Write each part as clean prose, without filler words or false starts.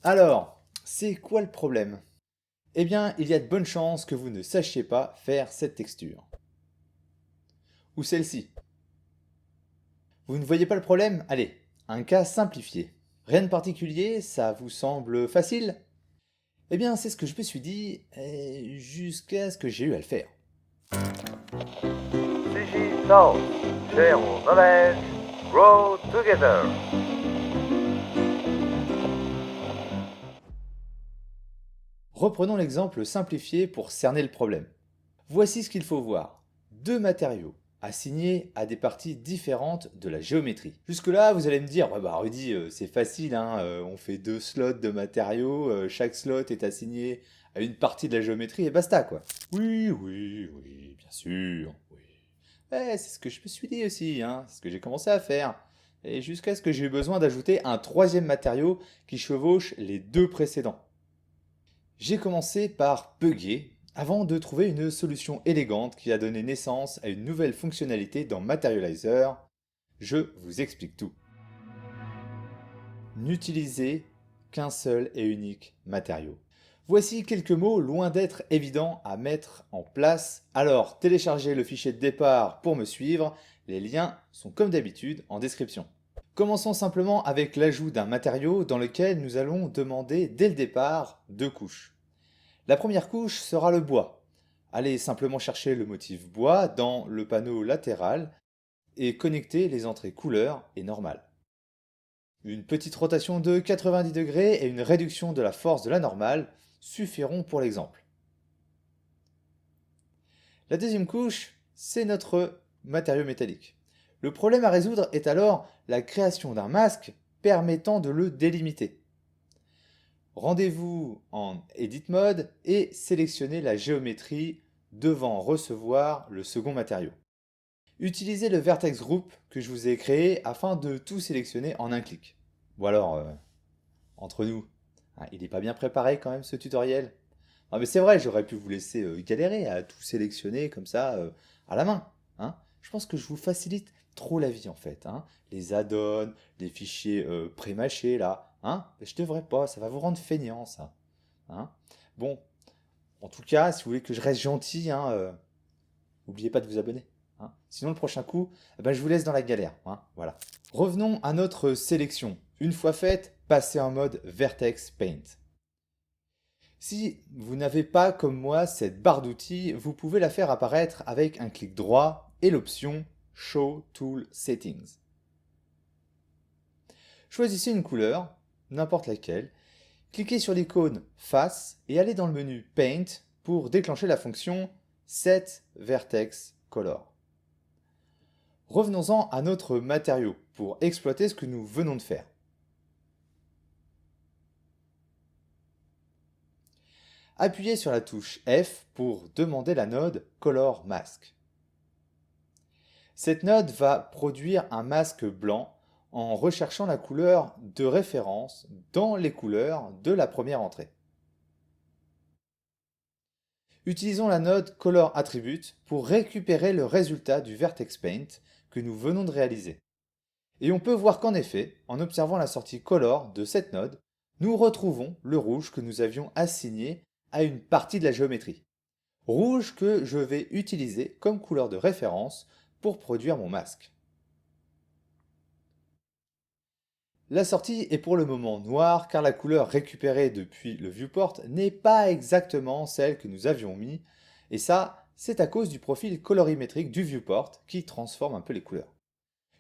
Alors, c'est quoi le problème? Eh bien, il y a de bonnes chances que vous ne sachiez pas faire cette texture. Ou celle-ci. Vous ne voyez pas le problème? Allez, un cas simplifié. Rien de particulier, ça vous semble facile? Eh bien, c'est ce que je me suis dit, jusqu'à ce que j'ai eu à le faire. CG South, share our knowledge, grow together. Reprenons l'exemple simplifié pour cerner le problème. Voici ce qu'il faut voir. Deux matériaux assignés à des parties différentes de la géométrie. Jusque-là, vous allez me dire, ouais bah Rudy, c'est facile, hein, on fait deux slots de matériaux, chaque slot est assigné à une partie de la géométrie et basta quoi. Oui, oui, oui, bien sûr, oui. Ouais, c'est ce que je me suis dit aussi, hein, c'est ce que j'ai commencé à faire. Et jusqu'à ce que j'ai eu besoin d'ajouter un troisième matériau qui chevauche les deux précédents. J'ai commencé par bugger avant de trouver une solution élégante qui a donné naissance à une nouvelle fonctionnalité dans Materializer. Je vous explique tout. N'utilisez qu'un seul et unique matériau. Voici quelques mots loin d'être évidents à mettre en place. Alors, téléchargez le fichier de départ pour me suivre. Les liens sont comme d'habitude en description. Commençons simplement avec l'ajout d'un matériau dans lequel nous allons demander dès le départ deux couches. La première couche sera le bois. Allez simplement chercher le motif bois dans le panneau latéral et connecter les entrées couleur et normale. Une petite rotation de 90 degrés et une réduction de la force de la normale suffiront pour l'exemple. La deuxième couche, c'est notre matériau métallique. Le problème à résoudre est alors la création d'un masque permettant de le délimiter. Rendez-vous en Edit Mode et sélectionnez la géométrie devant recevoir le second matériau. Utilisez le Vertex Group que je vous ai créé afin de tout sélectionner en un clic. Ou alors, entre nous, hein, il n'est pas bien préparé quand même ce tutoriel. Non mais c'est vrai, j'aurais pu vous laisser galérer à tout sélectionner comme ça à la main. Hein. Je pense que je vous facilite trop la vie en fait. Hein. Les add-ons, les fichiers pré-mâchés là. Hein. Je devrais pas, ça va vous rendre feignant ça. Hein. Bon, en tout cas, si vous voulez que je reste gentil, hein, n'oubliez pas de vous abonner. Hein. Sinon le prochain coup, eh ben, je vous laisse dans la galère. Hein. Voilà. Revenons à notre sélection. Une fois faite, passez en mode Vertex Paint. Si vous n'avez pas comme moi cette barre d'outils, vous pouvez la faire apparaître avec un clic droit et l'option Show Tool Settings. Choisissez une couleur, n'importe laquelle, cliquez sur l'icône Face et allez dans le menu Paint pour déclencher la fonction Set Vertex Color. Revenons-en à notre matériau pour exploiter ce que nous venons de faire. Appuyez sur la touche F pour demander la node Color Mask. Cette node va produire un masque blanc en recherchant la couleur de référence dans les couleurs de la première entrée. Utilisons la node Color Attribute pour récupérer le résultat du Vertex Paint que nous venons de réaliser. Et on peut voir qu'en effet, en observant la sortie Color de cette node, nous retrouvons le rouge que nous avions assigné à une partie de la géométrie. Rouge que je vais utiliser comme couleur de référence pour produire mon masque. La sortie est pour le moment noire car la couleur récupérée depuis le viewport n'est pas exactement celle que nous avions mis et ça, c'est à cause du profil colorimétrique du viewport qui transforme un peu les couleurs.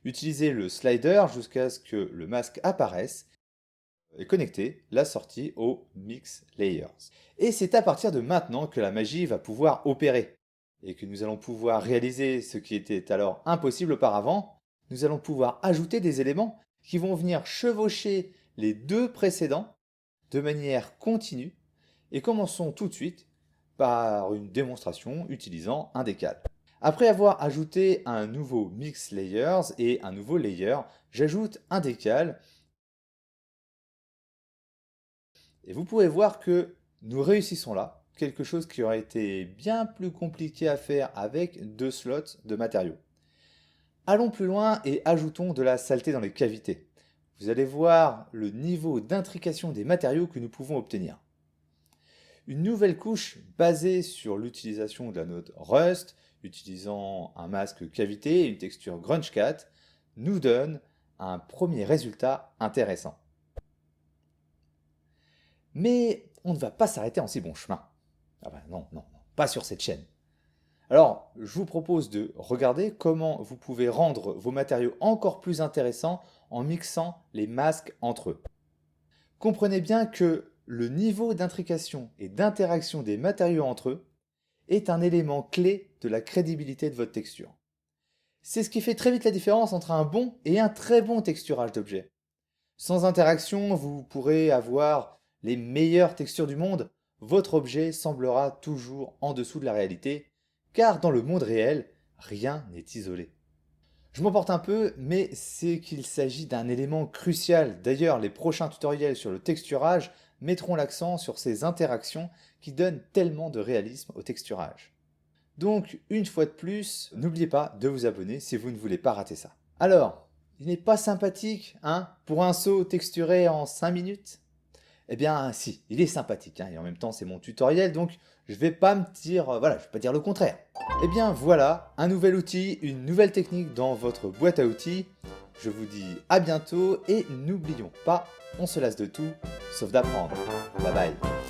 Utilisez le slider jusqu'à ce que le masque apparaisse et connectez la sortie au Mix Layers. Et c'est à partir de maintenant que la magie va pouvoir opérer et que nous allons pouvoir réaliser ce qui était alors impossible auparavant. Nous allons pouvoir ajouter des éléments qui vont venir chevaucher les deux précédents de manière continue et commençons tout de suite par une démonstration utilisant un décal. Après avoir ajouté un nouveau Mix Layers et un nouveau Layer, j'ajoute un décal et vous pouvez voir que nous réussissons là, quelque chose qui aurait été bien plus compliqué à faire avec deux slots de matériaux. Allons plus loin et ajoutons de la saleté dans les cavités. vous allez voir le niveau d'intrication des matériaux que nous pouvons obtenir. Une nouvelle couche basée sur l'utilisation de la note Rust, utilisant un masque cavité et une texture GrungeCat, nous donne un premier résultat intéressant. Mais on ne va pas s'arrêter en si bon chemin. Ah ben non, pas sur cette chaîne. Alors, je vous propose de regarder comment vous pouvez rendre vos matériaux encore plus intéressants en mixant les masques entre eux. Comprenez bien que le niveau d'intrication et d'interaction des matériaux entre eux est un élément clé de la crédibilité de votre texture. C'est ce qui fait très vite la différence entre un bon et un très bon texturage d'objets. Sans interaction, vous pourrez avoir les meilleures textures du monde, votre objet semblera toujours en dessous de la réalité, car dans le monde réel, rien n'est isolé. Je m'emporte un peu, mais c'est qu'il s'agit d'un élément crucial. D'ailleurs, les prochains tutoriels sur le texturage mettront l'accent sur ces interactions qui donnent tellement de réalisme au texturage. Donc, une fois de plus, n'oubliez pas de vous abonner si vous ne voulez pas rater ça. Alors, il n'est pas sympathique, hein, pour un saut texturé en 5 minutes? Eh bien, si, il est sympathique, hein, et en même temps, c'est mon tutoriel, donc je vais pas je vais pas dire le contraire. Eh bien, voilà, un nouvel outil, une nouvelle technique dans votre boîte à outils. Je vous dis à bientôt, et n'oublions pas, on se lasse de tout, sauf d'apprendre. Bye bye.